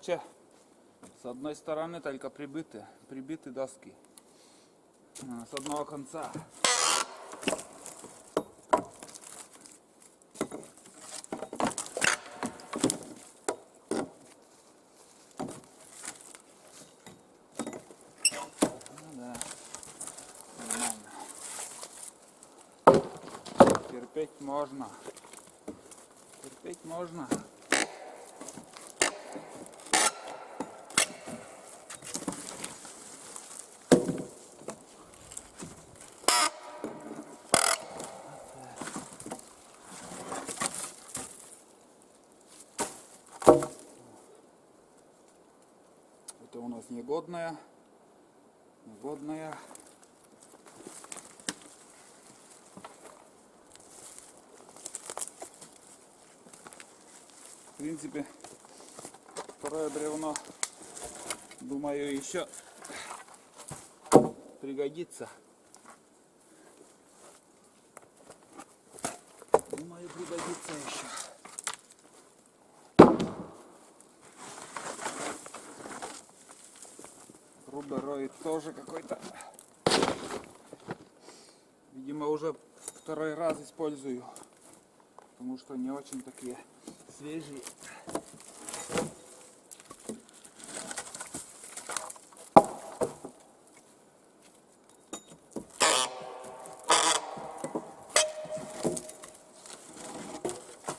Короче, с одной стороны только прибиты доски. С одного конца. Ну да, нормально. Терпеть можно. Терпеть можно. Это у нас негодная. В принципе, второе бревно, думаю, еще пригодится. Думаю, пригодится еще. Рубероид тоже какой-то. Видимо, уже второй раз использую, потому что не очень такие свежие.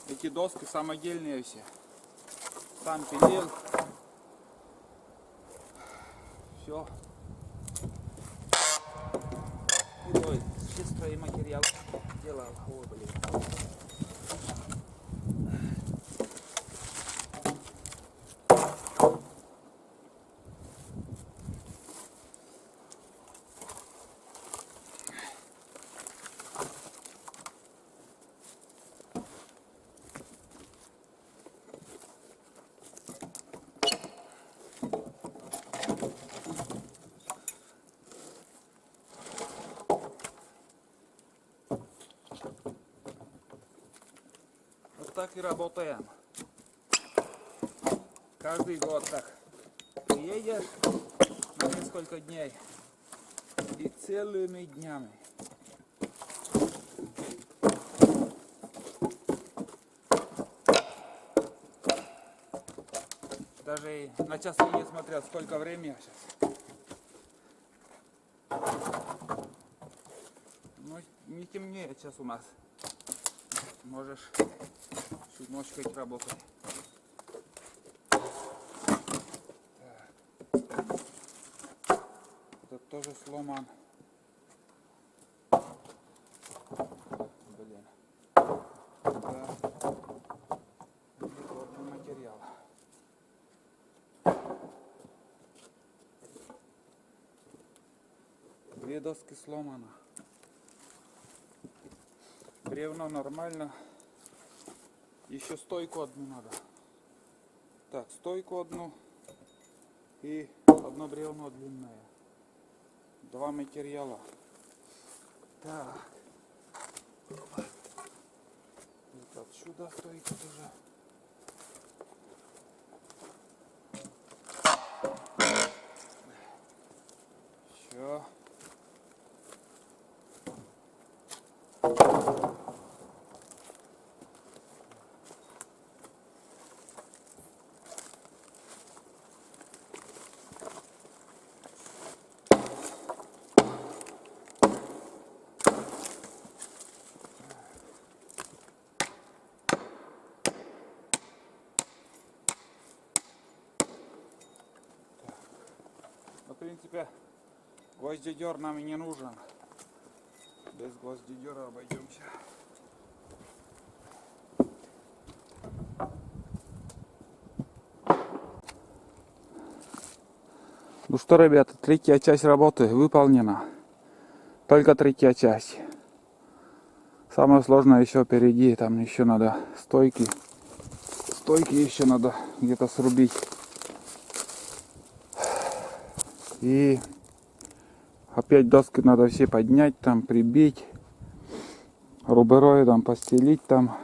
Эти доски самодельные все. Сам пилил. Все. Ой, чистый материал делал. Ой, блин. Вот так и работаем. Каждый год так. Приедешь на несколько дней и целыми днями. Даже и на часы не смотрел, сколько времени сейчас. Ну, не темнеет сейчас у нас. Можешь чуть ночкой работать. Этот тоже сломан. Блин. Да. Негодный материал. Две доски сломано. Бревно нормально. Еще стойку одну надо. Так, стойку одну и одно бревно длинное. Два материала. Так. Вот отсюда стойка тоже. Все. В принципе, гвоздидер нам и не нужен. Без гвоздидера обойдемся. Ну что, ребята, третья часть работы выполнена. Только третья часть. Самое сложное еще впереди. Там еще надо стойки. Стойки еще надо где-то срубить. И опять доски надо все поднять, там прибить. Рубероидом постелить там.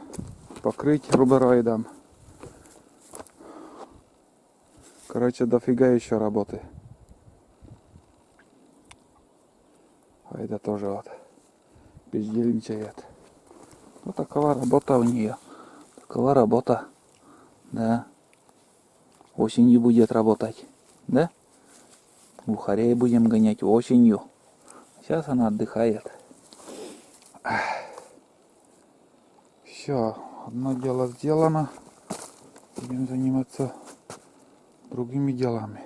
Покрыть рубероидом. Короче, дофига еще работы. А это тоже вот бездельничает. Вот такова работа у нее. Такова работа. Да. Осенью будет работать. Да? Глухарей будем гонять осенью. Сейчас она отдыхает. Все, одно дело сделано. Будем заниматься другими делами.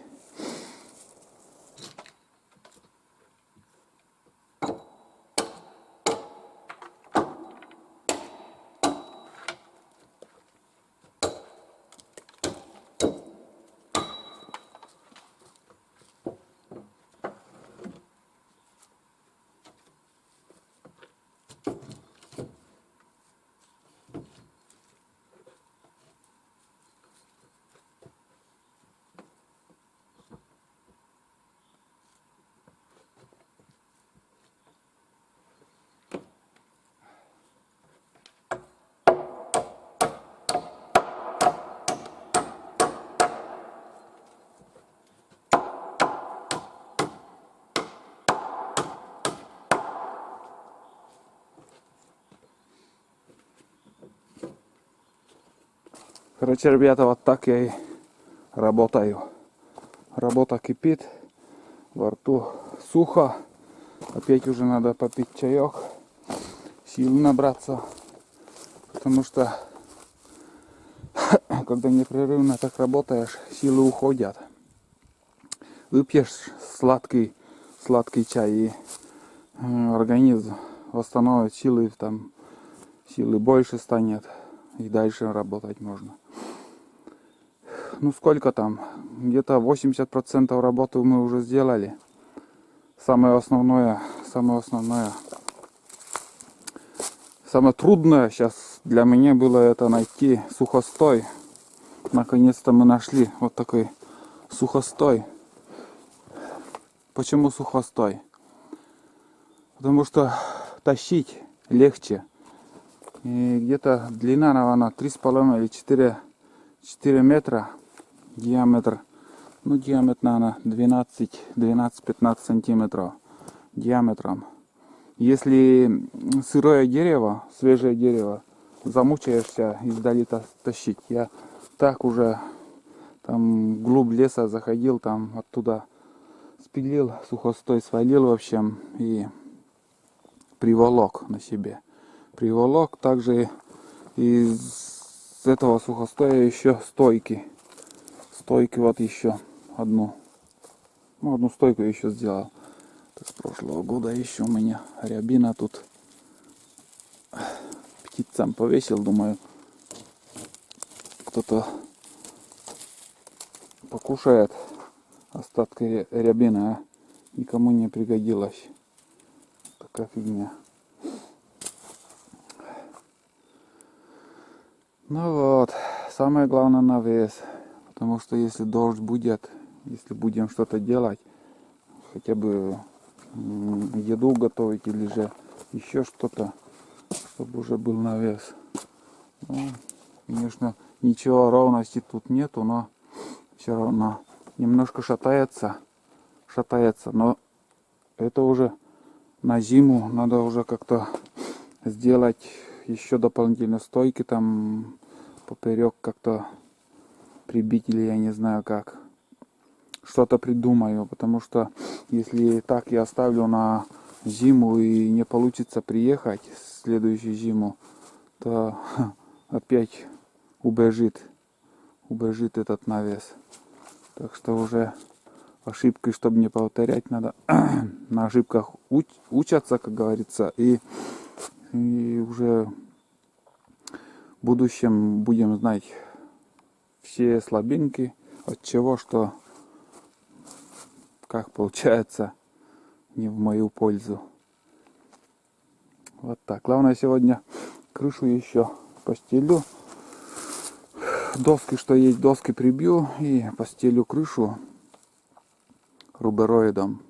Короче, ребята, вот так я и работаю. Работа кипит, во рту сухо. Опять уже надо попить чаек, сил набраться. Потому что, когда непрерывно так работаешь, силы уходят. Выпьешь сладкий чай, и организм восстановит силы, там силы больше станет, и дальше работать можно. Ну сколько там? Где-то 80% работы мы уже сделали. Самое самое трудное сейчас для меня было это найти сухостой. Наконец-то мы нашли вот такой сухостой. Почему сухостой? Потому что тащить легче. И где-то длина, наверное, 3,5 или 4 метра. Диаметр, ну диаметр, наверное, 12-15 сантиметров диаметром. Если сырое дерево, свежее дерево, замучаешься издали тащить. Я так уже там вглубь леса заходил, там оттуда спилил, сухостой свалил, в общем, и приволок на себе. Приволок также из этого сухостоя еще стойки. Стойки вот еще одну. Ну, одну стойку еще сделал. Так, с прошлого года еще у меня рябина тут. Птицам повесил, думаю, кто-то покушает остатки рябины, а никому не пригодилось. Такая фигня. Ну вот, самое главное навес. Потому что если дождь будет, если будем что-то делать, хотя бы еду готовить или же еще что-то, чтобы уже был навес. Ну, конечно, ничего ровности тут нету, но все равно немножко шатается, но это уже на зиму надо уже как-то сделать еще дополнительно стойки там поперек как-то прибить, или я не знаю как. Что-то придумаю, потому что если так я оставлю на зиму и не получится приехать в следующую зиму, то опять убежит этот навес. Так что уже ошибки, чтобы не повторять, надо на ошибках учатся, как говорится, и уже в будущем будем знать все слабинки, от чего что, как получается, не в мою пользу. Вот так. Главное сегодня крышу еще постелю. Доски, что есть, доски прибью и постелю крышу рубероидом.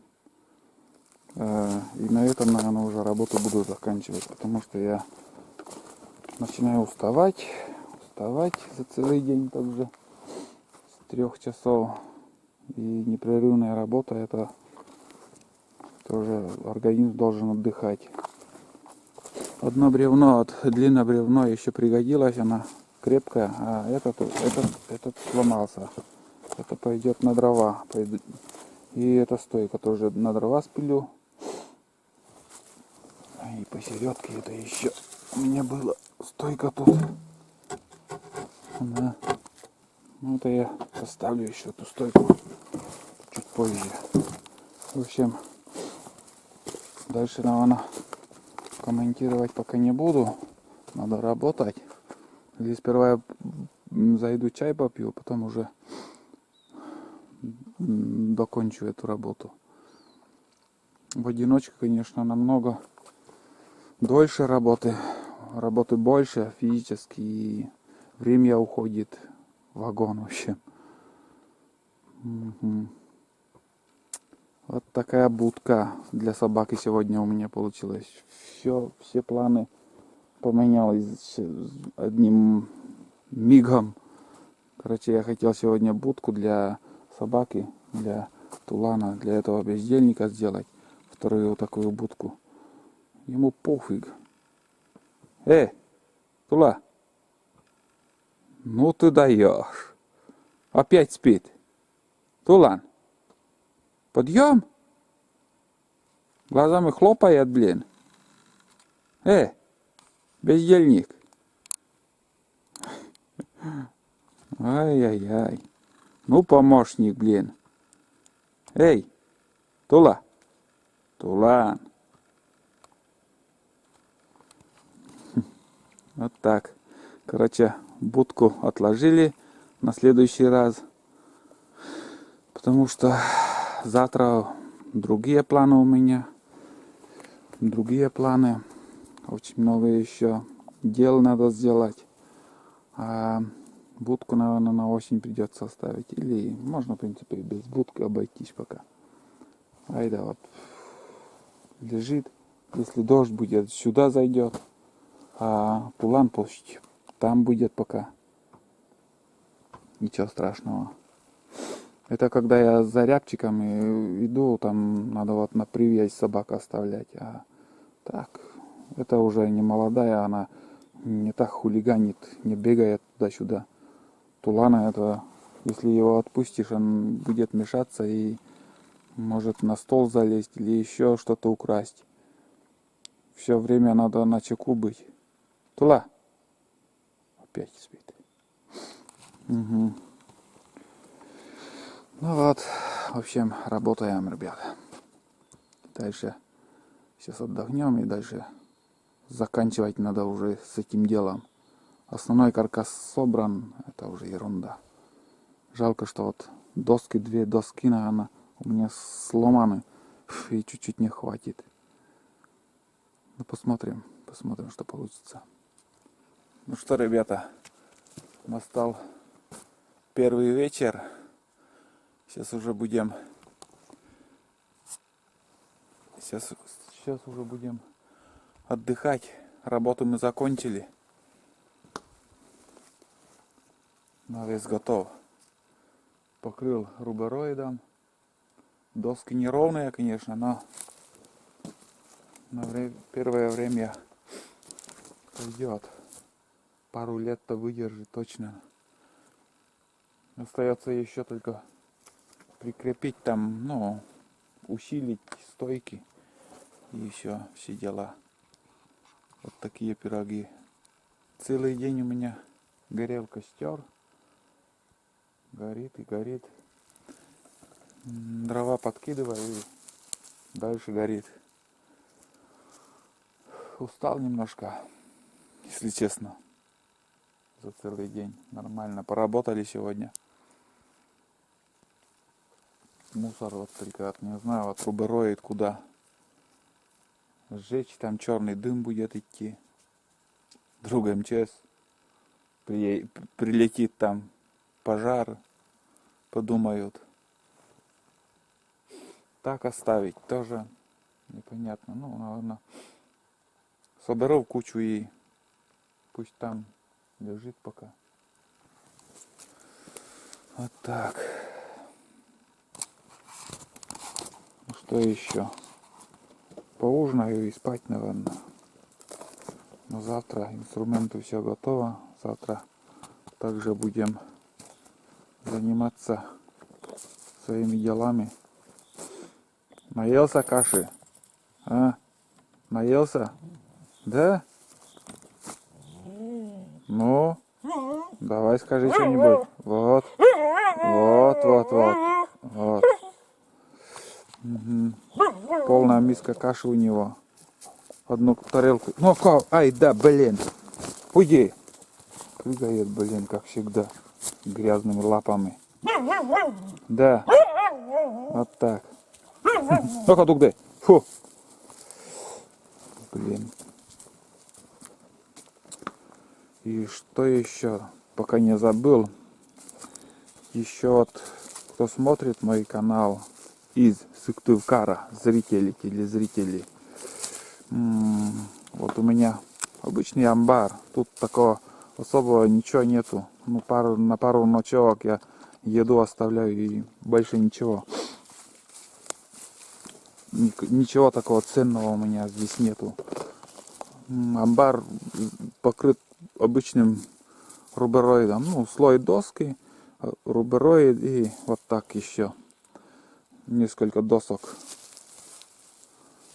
И на этом, наверное, уже работу буду заканчивать, потому что я начинаю уставать за целый день также с 3 часов. И непрерывная работа, это тоже организм должен отдыхать. Одно бревно, длинное бревно еще пригодилось, она крепкая, а этот сломался. Это пойдет на дрова. И эта стойка тоже на дрова спилю. И посередке это еще у меня была стойка тут. Да. Ну это я поставлю еще эту стойку чуть позже. В общем, дальше, наверное, комментировать пока не буду. Надо работать. Здесь сперва я зайду чай попью, потом уже докончу эту работу. В одиночку, конечно, намного дольше работы. Работы больше физически. И время уходит в вагон вообще. Вот такая будка для собаки сегодня у меня получилась. Все планы поменялось одним мигом. Короче, я хотел сегодня будку для собаки, для Тулана, для этого бездельника сделать. Вторую вот такую будку. Ему пофиг. Тула! Ну ты даешь. Опять спит. Тулан, подъем? Глазами хлопает, блин. Бездельник. Ай-яй-яй. Ну, помощник, блин. Тула. Тулан. Вот так. Короче, будку отложили на следующий раз. Потому что завтра другие планы у меня. Другие планы. Очень много еще дел надо сделать. А будку, наверное, на осень придется оставить. Или можно, в принципе, без будки обойтись пока. Айда вот лежит. Если дождь будет, сюда зайдет. А Тулан пусть там будет пока. Ничего страшного. Это когда я за рябчиком иду, там надо вот на привязь собак оставлять. А так, это уже не молодая, она не так хулиганит, не бегает туда-сюда. Тулана это, если его отпустишь, он будет мешаться и может на стол залезть или еще что-то украсть. Все время надо на чеку быть. Тула! Опять спит. Угу. Ну вот, в общем, работаем, ребята. Дальше сейчас отдохнем и дальше заканчивать надо уже с этим делом. Основной каркас собран, это уже ерунда. Жалко, что вот две доски, наверное, у меня сломаны и чуть-чуть не хватит. Ну посмотрим, что получится. Ну что, ребята, настал первый вечер. Сейчас уже будем отдыхать. Работу мы закончили. Навес готов. Покрыл рубероидом. Доски неровные, конечно, но на первое время пойдет. Пару лет-то выдержит точно. Остается еще только прикрепить там, ну, усилить стойки и все дела. Вот такие пироги. Целый день у меня горел костер. Горит и горит. Дрова подкидываю и дальше горит. Устал немножко, если честно, за целый день. Нормально поработали сегодня. Мусор вот только, не знаю, вот рубероид куда сжечь, там черный дым будет идти. Друг МЧС прилетит, там пожар, подумают. Так оставить тоже непонятно. Ну, наверное, соберу в кучу и пусть там лежит пока. Вот так. Что еще? Поужинаю и спать, наверное. Но завтра инструменты все готово. Завтра также будем заниматься своими делами. Наелся каши? А? Наелся? Да? Ну, давай скажи что-нибудь. Вот. Вот, вот, вот. Вот. Угу. Полная миска каши у него. Одну тарелку. Ну, ай, да, блин. Уйди. Прыгает, блин, как всегда. Грязными лапами. Да. Вот так. Ну-ка, тугды. Фу. Блин. И что еще? Пока не забыл. Еще вот, кто смотрит мой канал из Сыктывкара, зрители, телезрители. Вот у меня обычный амбар. Тут такого особого ничего нету. Ну, на пару ночевок я еду оставляю и больше ничего. Ничего такого ценного у меня здесь нету. Амбар покрыт обычным рубероидом. Ну, слой доски, рубероид и вот так еще. Несколько досок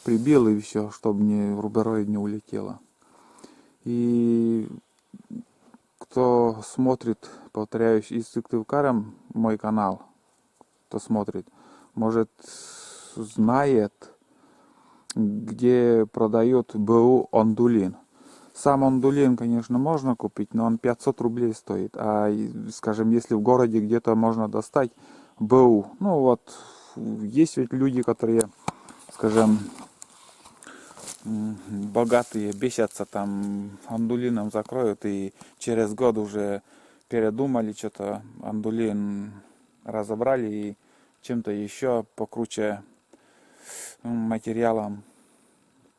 прибил и все, чтобы рубероид не улетело. И кто смотрит, повторяюсь, из Сыктывкара мой канал, кто смотрит, может знает, где продают БУ Ондулин. Сам Ондулин, конечно, можно купить, но он 500 рублей стоит. А, скажем, если в городе где-то можно достать БУ, ну вот, есть ведь люди, которые, скажем, богатые, бесятся там, Ондулином закроют и через год уже передумали что-то, Ондулин разобрали и чем-то еще покруче материалом,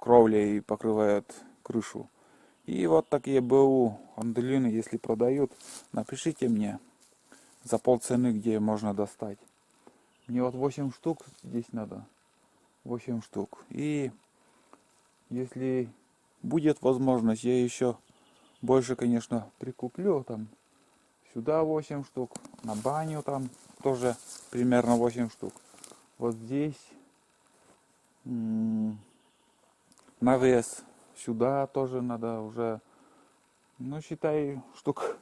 кровлей покрывают крышу. И вот такие БУ Ондулины, если продают, напишите мне за полцены, где можно достать. Мне вот 8 штук здесь надо. 8 штук. И если будет возможность, я еще больше, конечно, прикуплю. Там сюда 8 штук. На баню там тоже примерно 8 штук. Вот здесь навес. Сюда тоже надо уже, ну, считай, штук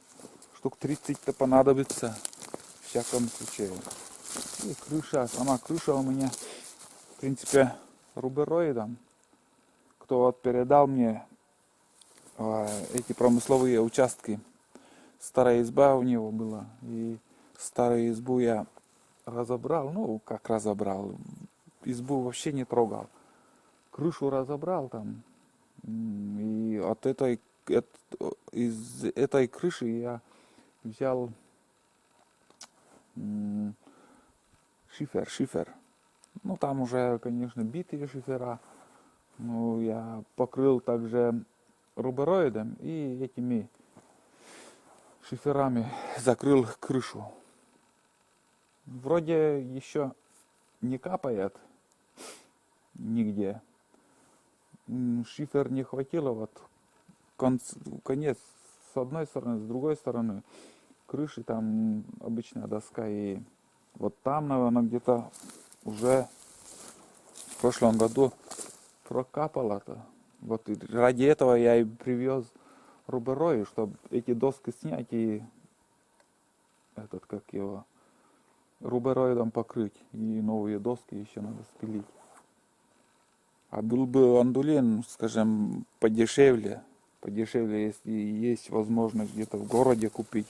30-то понадобится. В всяком случае. И крыша, сама крыша у меня, в принципе, рубероидом. Кто вот передал мне эти промысловые участки. Старая изба у него была. И старую избу я разобрал. Ну, как разобрал. Избу вообще не трогал. Крышу разобрал там. И из этой крыши я взял шифер. Ну, там уже, конечно, битые шифера. Ну, я покрыл также рубероидом и этими шиферами закрыл крышу. Вроде еще не капает нигде. Шифер не хватило, вот конец с одной стороны, с другой стороны крыши, там обычная доска, и вот там, наверное, где-то уже в прошлом году прокапало-то. Вот и ради этого я и привез рубероид, чтобы эти доски снять и рубероидом покрыть. И новые доски еще надо спилить. А был бы Ондулин, скажем, подешевле, если есть возможность где-то в городе купить.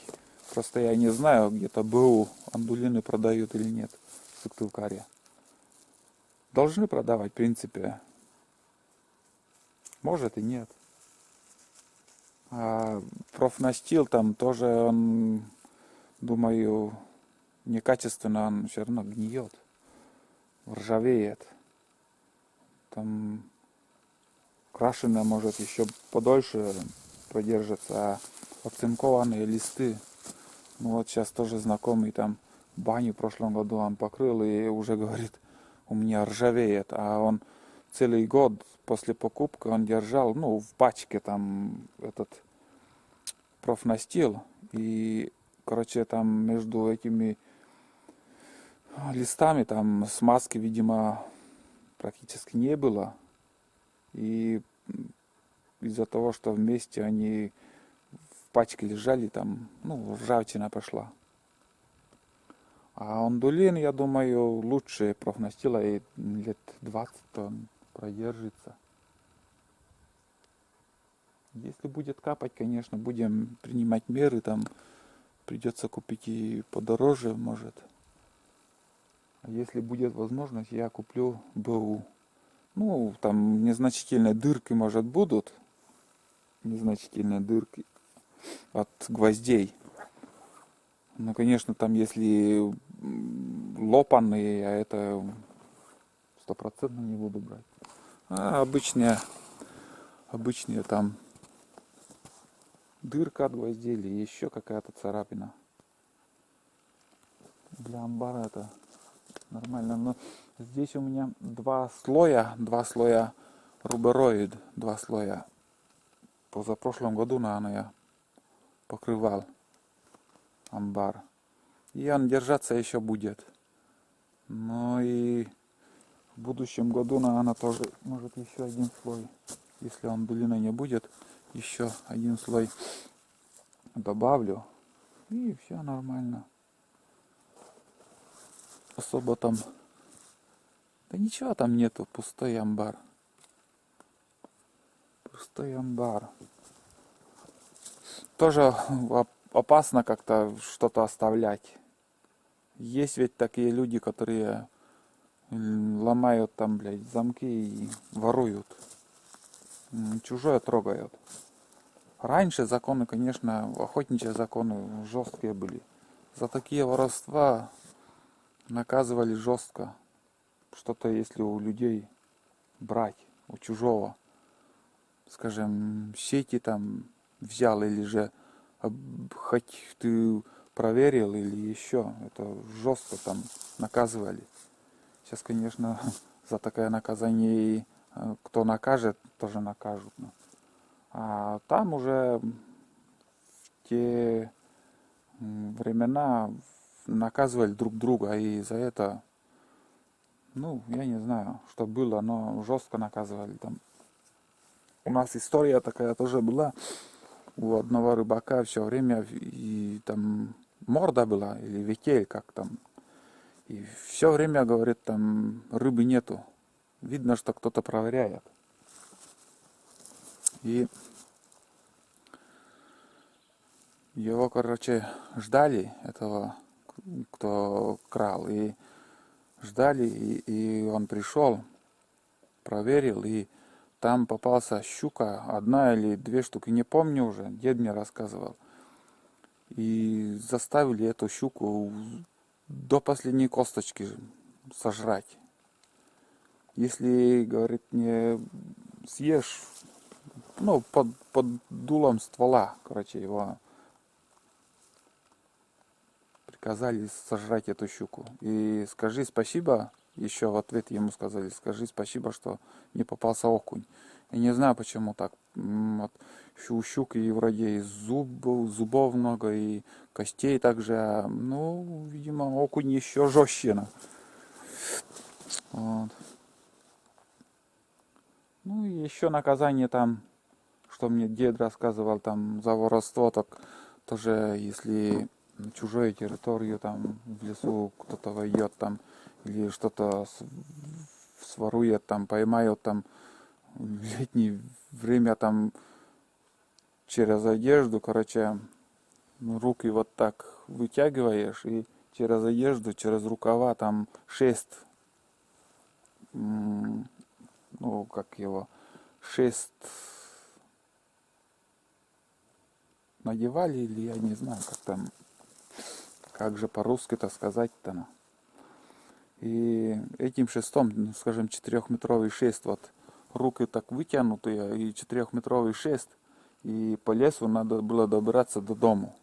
Просто я не знаю, где-то БУ Ондулины продают или нет в Сыктывкаре. Должны продавать, в принципе. Может и нет. А профнастил там тоже, он, думаю, некачественно, он все равно гниет, ржавеет. Там крашеное может еще подольше продержаться, а оцинкованные листы. Ну вот сейчас тоже знакомый там баню в прошлом году он покрыл и уже говорит, у меня ржавеет, а он целый год после покупки он держал, ну, в пачке там этот профнастил. И, короче, там между этими листами там смазки, видимо, практически не было. И из-за того, что вместе они в пачке лежали, там, ну, ржавчина пошла. А ондулин, я думаю, лучше профнастила, и лет 20 он продержится. Если будет капать, конечно, будем принимать меры, там придется купить и подороже, может. А если будет возможность, я куплю БУ. Ну, там незначительные дырки, может, будут. Незначительные дырки от гвоздей. Ну, конечно, там если лопаные, а это 100% не буду брать. А обычные там дырка от гвоздей или еще какая-то царапина. Для амбара это нормально. Но здесь у меня два слоя рубероид, два слоя. Позапрошлом году, наверное, я покрывал амбар. И он держаться еще будет. Ну и в будущем году, наверное, тоже может еще один слой. Если он длинный не будет, еще один слой добавлю. И все нормально. Особо там... Да ничего там нету, пустой амбар. Пустой амбар. Тоже опасно как-то что-то оставлять. Есть ведь такие люди, которые ломают там, блядь, замки и воруют. Чужое трогают. Раньше законы, конечно, охотничьи законы жесткие были. За такие воровства наказывали жестко. Что-то если у людей брать, у чужого, скажем, сети там взял или же хоть ты проверил или еще, это жестко там наказывали. Сейчас, конечно, за такое наказание кто накажет, тоже накажут. А там уже в те времена наказывали друг друга, и за это, ну, я не знаю, что было, но жестко наказывали там. У нас история такая тоже была. У одного рыбака все время и там морда была, или ветель, как там. И все время, говорит, там рыбы нету. Видно, что кто-то проверяет. И его, короче, ждали, этого, кто крал. И ждали, и он пришел, проверил, и там попался щука, одна или две штуки, не помню уже, дед мне рассказывал. И заставили эту щуку до последней косточки сожрать. Если, говорит, не съешь, ну, под дулом ствола, короче, его приказали сожрать эту щуку. И скажи спасибо, еще в ответ ему сказали, скажи спасибо, что не попался окунь. Я не знаю, почему так. Вот, у щуки вроде и зубов много, и костей также. Ну, видимо, окунь еще жестче. Вот. Ну и еще наказание там, что мне дед рассказывал, там за воровство, так тоже если на чужую территорию там в лесу кто-то войдет там или что-то сворует там, поймают там в летнее время там через одежду, короче, руки вот так вытягиваешь и через одежду, через рукава там шест, ну как его, шест надевали, или я не знаю, как там, как же по-русски-то сказать-то. И этим шестом, ну, скажем, 4-метровый шест, вот руки так вытянутые, и 4-метровый шест, и по лесу надо было добраться до дому.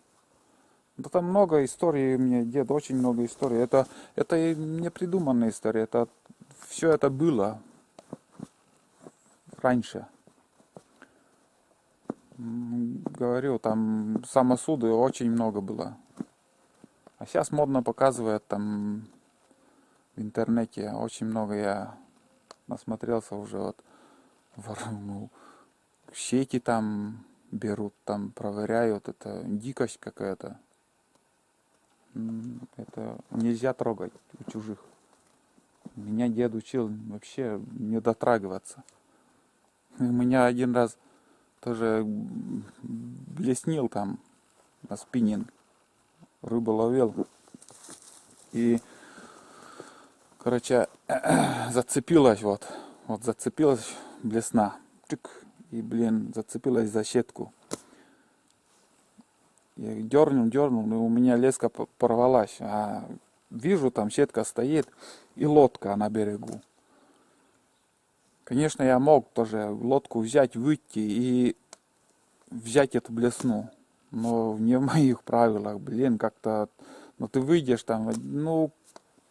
Да там много историй, у меня дед очень много историй. Это не придуманная история, это все это было раньше. Говорю, там самосуды очень много было. А сейчас модно показывает там в интернете очень много. Я насмотрелся уже вот. Ну, щеки там берут, там проверяют. Это дикость какая-то. Это нельзя трогать у чужих. Меня дед учил вообще не дотрагиваться. У меня один раз тоже блеснил там на спиннинг. Рыбу ловил. И, короче, зацепилась вот. Вот зацепилась блесна. Чик, и, блин, зацепилась за сетку. Я дернул, и у меня леска порвалась. А вижу, там сетка стоит и лодка на берегу. Конечно, я мог тоже лодку взять, выйти и взять эту блесну. Но не в моих правилах, блин, как-то... Ну, ты выйдешь там, ну,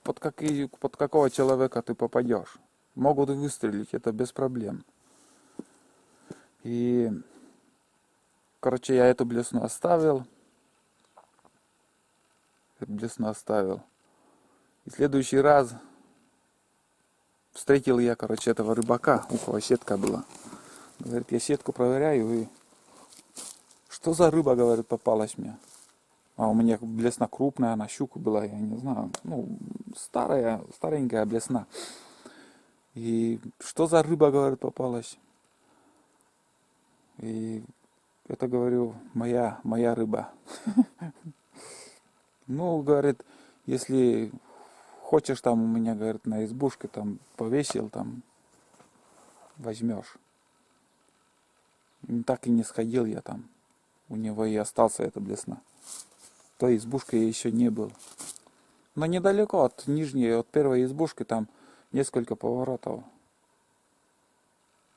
под какого человека ты попадешь. Могут выстрелить, это без проблем. И, короче, я эту блесну оставил. И в следующий раз встретил я, короче, этого рыбака, у кого сетка была. Говорит, я сетку проверяю, и что за рыба, говорит, попалась мне? А у меня блесна крупная, на щуку была, я не знаю, ну, старенькая блесна. И что за рыба, говорит, попалась? И это, говорю, моя рыба. Ну, говорит, если хочешь там у меня, говорит, на избушке там повесил, там возьмешь. Так и не сходил я там. У него и остался эта блесна. Той избушкой я еще не был. Но недалеко от нижней, от первой избушки, там несколько поворотов.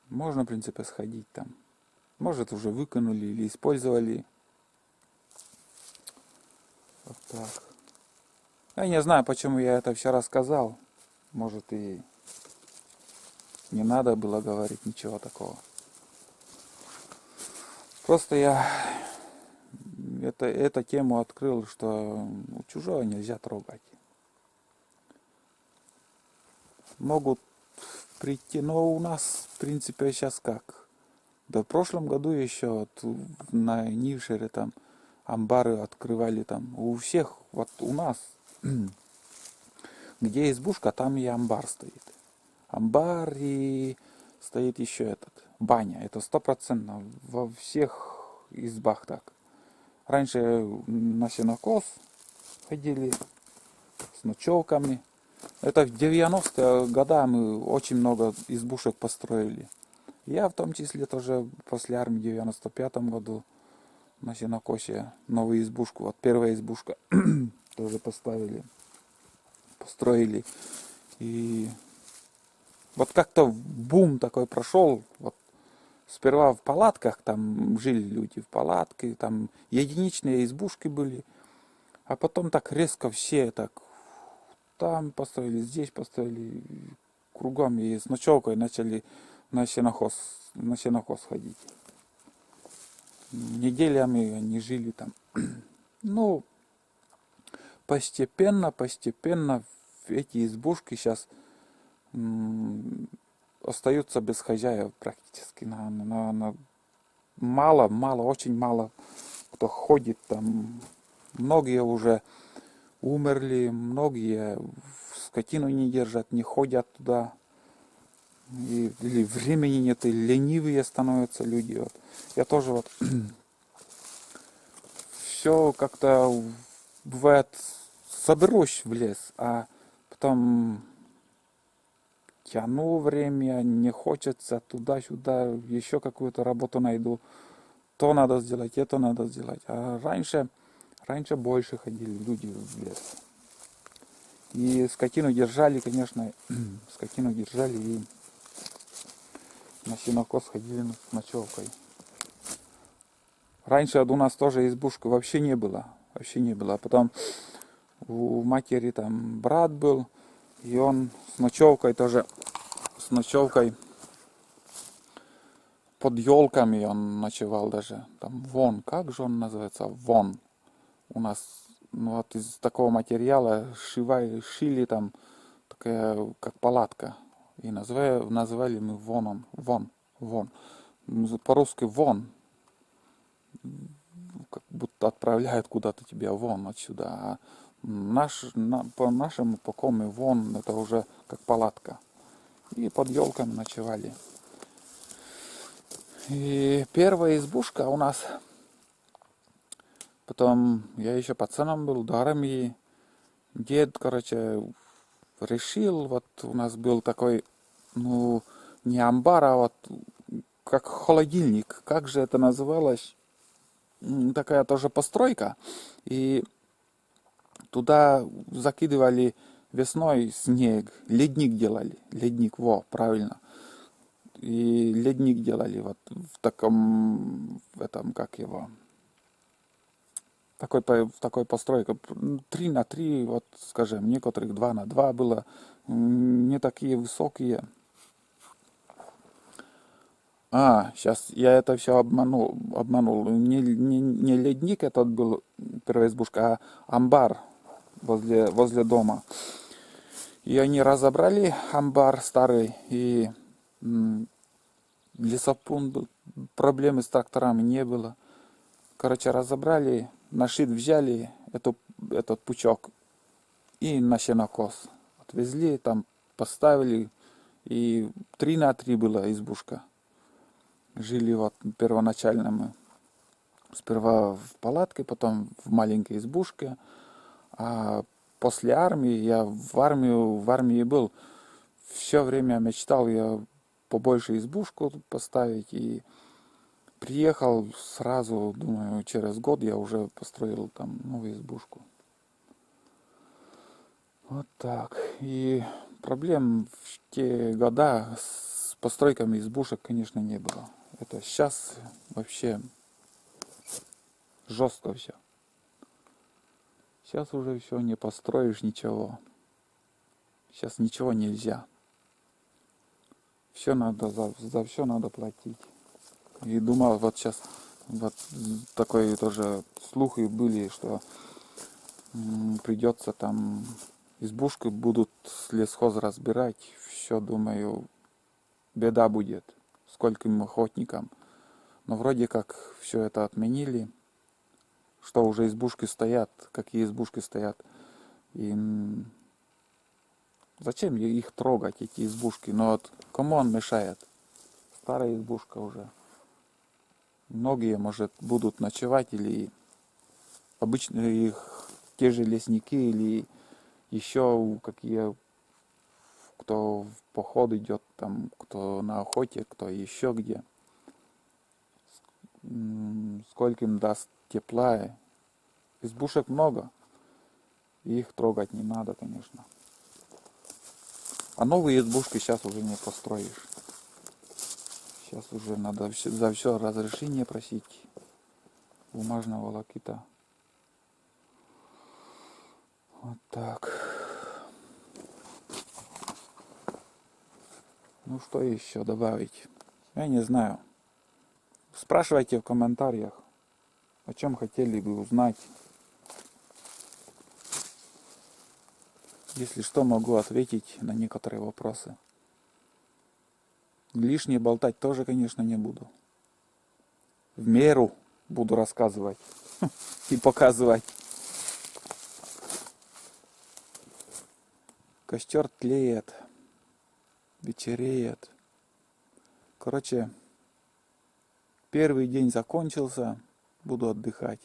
Можно, в принципе, сходить там. Может, уже выкинули или использовали. Вот так. Я не знаю, почему я это все рассказал. Может, и не надо было говорить ничего такого. Просто я эту тему открыл, что у чужого нельзя трогать. Могут прийти, но у нас, в принципе, сейчас как? Да в прошлом году еще вот на Нившере там амбары открывали там. У всех, вот у нас, где избушка, там и амбар стоит. Амбар и стоит еще этот, баня. Это 100% во всех избах так. Раньше на сенокос ходили с ночевками. Это в 90-е годы мы очень много избушек построили. Я в том числе тоже после армии в 95-м году на сенокосе новую избушку. Вот первая избушка тоже построили. И вот как-то бум такой прошел. Вот сперва в палатках там жили люди, в палатке, там единичные избушки были. А потом так резко все так там построили, здесь построили, кругом и с ночевкой начали на сенокос ходить. Неделями они жили там. Ну, постепенно эти избушки сейчас остаются без хозяев практически. Очень мало кто ходит там. Многие уже умерли, многие скотину не держат, не ходят туда. Или времени нет, и ленивые становятся люди. Вот. Я тоже вот все как-то бывает, соберусь в лес, а потом тяну время, не хочется туда-сюда, еще какую-то работу найду. То надо сделать, это надо сделать. А раньше больше ходили люди в лес. И скотину держали, конечно, и на сенокос ходили с ночевкой. Раньше у нас тоже избушка вообще не было. А потом у матери там брат был, И он с ночевкой тоже, с ночевкой под елками он ночевал даже. Там вон, как же он называется? Вон. У нас ну, вот из такого материала шили там такая, как палатка. И называли мы воном. Вон. По-русски вон. Как будто отправляют куда-то тебя вон отсюда. А по-нашему, по коме вон, это уже как палатка. И под елками ночевали. И первая избушка у нас. Потом я еще пацаном был, до армии. Дед, короче, решил, вот у нас был такой, ну, не амбар, а вот как холодильник. Как же это называлось? Такая тоже постройка. И туда закидывали весной снег, ледник делали. Ледник, правильно. И ледник делали вот в таком, в этом, как его, в такой постройке. 3 на 3, вот скажем, некоторых 2 на 2 было, не такие высокие. Сейчас я это все обманул. Не ледник этот был, первая избушка, а амбар возле дома. И они разобрали амбар старый, и лесопун был, проблемы с тракторами не было. Короче, разобрали, нашит взяли этот пучок и на сенокос. Отвезли, там поставили, и 3 на 3 была избушка. Жили вот первоначально мы сперва в палатке, потом в маленькой избушке. А после армии, я в армии был, все время мечтал я побольше избушку поставить. И приехал сразу, думаю, через год я уже построил там новую избушку. Вот так. И проблем в те года с постройками избушек, конечно, не было. Это сейчас вообще жестко все. Сейчас уже все не построишь ничего. Сейчас ничего нельзя. Все надо, за все надо платить. И думал, вот сейчас вот такой тоже слухи были, что придется там избушки будут с лесхоз разбирать. Все, думаю, беда будет скольким охотникам. Но вроде как все это отменили. Что уже избушки стоят, какие избушки стоят. И зачем их трогать, эти избушки? Но вот кому он мешает? Старая избушка уже. Многие, может, будут ночевать, или обычно их те же лесники, или еще какие, кто в поход идет, там, кто на охоте, кто еще где. Сколько им даст тепла. Избушек много. Их трогать не надо, конечно. А новые избушки сейчас уже не построишь. Сейчас уже надо за все разрешение просить. Бумажного волокита. Вот так. Ну что еще добавить? Я не знаю. Спрашивайте в комментариях, о чем хотели бы узнать. Если что, могу ответить на некоторые вопросы. Лишнее болтать тоже, конечно, не буду. В меру буду рассказывать и показывать. Костер тлеет, вечереет. Короче, первый день закончился, буду отдыхать.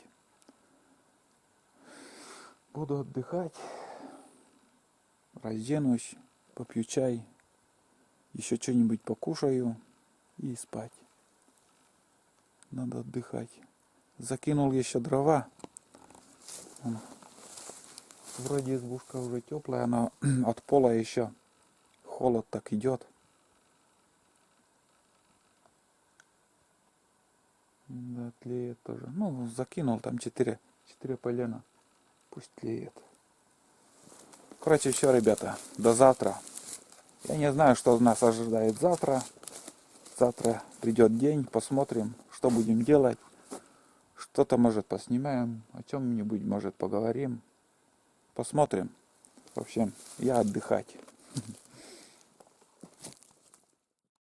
Разденусь, попью чай, еще что-нибудь покушаю и спать. Надо отдыхать. Закинул еще дрова. Вроде избушка уже теплая, но от пола еще холод так идет. Да, тлеет тоже. Ну, закинул там 4 полена. Пусть тлеет. Короче, все, ребята, до завтра. Я не знаю, что нас ожидает завтра. Завтра придет день, посмотрим, что будем делать. Что-то, может, поснимаем, о чем-нибудь, может, поговорим. Посмотрим. В общем, я отдыхать.